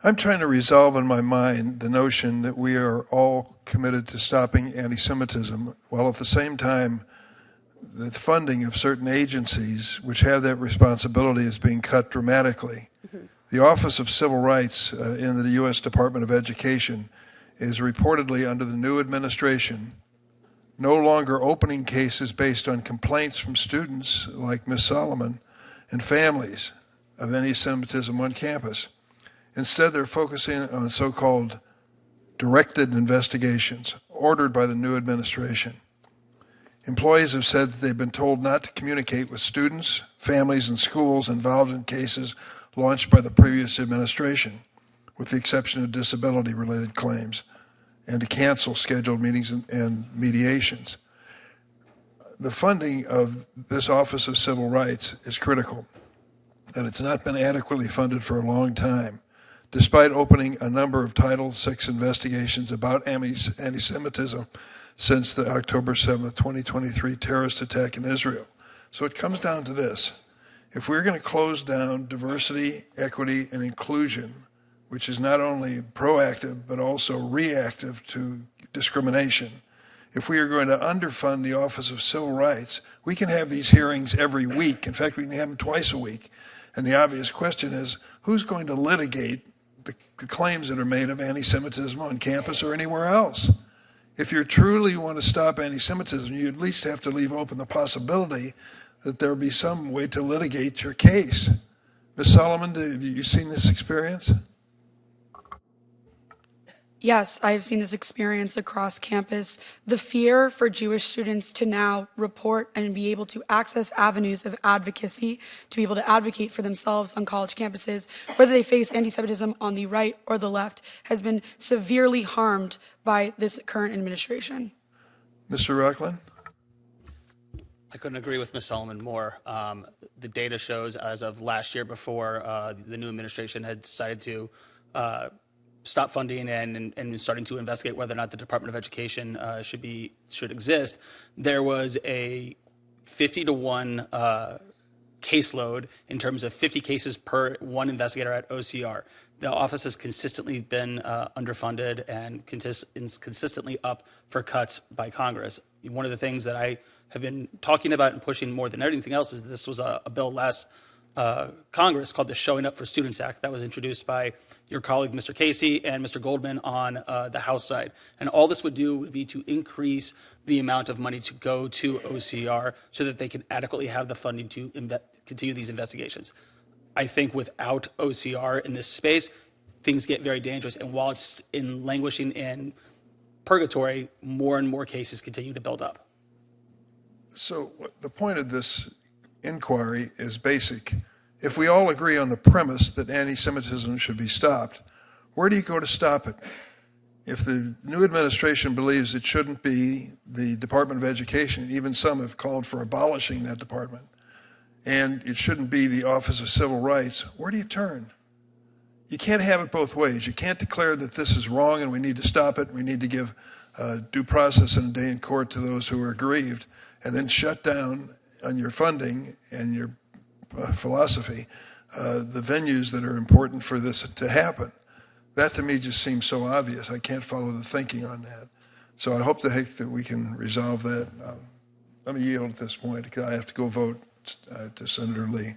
I'm trying to resolve in my mind the notion that we are all committed to stopping anti-Semitism, while at the same time the funding of certain agencies which have that responsibility is being cut dramatically. The Office of Civil Rights in the U.S. Department of Education is reportedly under the new administration no longer opening cases based on complaints from students like Ms. Solomon and families of anti-Semitism on campus. Instead, they're focusing on so-called directed investigations ordered by the new administration. Employees have said that they've been told not to communicate with students, families, and schools involved in cases launched by the previous administration, with the exception of disability-related claims, and to cancel scheduled meetings and mediations. The funding of this Office of Civil Rights is critical, and it's not been adequately funded for a long time, despite opening a number of Title VI investigations about anti-Semitism since the October 7th, 2023 terrorist attack in Israel. So it comes down to this. If we're going to close down diversity, equity, and inclusion, which is not only proactive but also reactive to discrimination, if we are going to underfund the Office of Civil Rights, we can have these hearings every week. In fact, we can have them twice a week. And the obvious question is, who's going to litigate the claims that are made of anti-Semitism on campus or anywhere else? If you truly want to stop anti-Semitism, you at least have to leave open the possibility that there will be some way to litigate your case. Ms. Solomon, have you seen this experience? Yes, I have seen this experience across campus. The fear for Jewish students to now report and be able to access avenues of advocacy, to be able to advocate for themselves on college campuses, whether they face anti-Semitism on the right or the left, has been severely harmed by this current administration. Mr. Rockland? I couldn't agree with Ms. Solomon more. The data shows as of last year, before the new administration had decided to stop funding and starting to investigate whether or not the Department of Education should exist, there was a 50-to-1 caseload in terms of 50 cases per one investigator at OCR. The office has consistently been underfunded and is consistently up for cuts by Congress. One of the things that I have been talking about and pushing more than anything else is this was a bill last Congress called the Showing Up for Students Act that was introduced by your colleague, Mr. Casey, and Mr. Goldman on the House side. And all this would do would be to increase the amount of money to go to OCR so that they can adequately have the funding to continue these investigations. I think without OCR in this space, things get very dangerous. And while it's languishing in purgatory, more and more cases continue to build up. So the point of this inquiry is basic. If we all agree on the premise that anti-Semitism should be stopped, where do you go to stop it? If the new administration believes it shouldn't be the Department of Education, even some have called for abolishing that department, and it shouldn't be the Office of Civil Rights, where do you turn? You can't have it both ways. You can't declare that this is wrong and we need to stop it, we need to give due process and a day in court to those who are aggrieved, and then shut down on your funding and your philosophy the venues that are important for this to happen. That to me just seems so obvious. I can't follow the thinking on that. So I hope that we can resolve that. Let me yield at this point because I have to go vote to Senator Lee.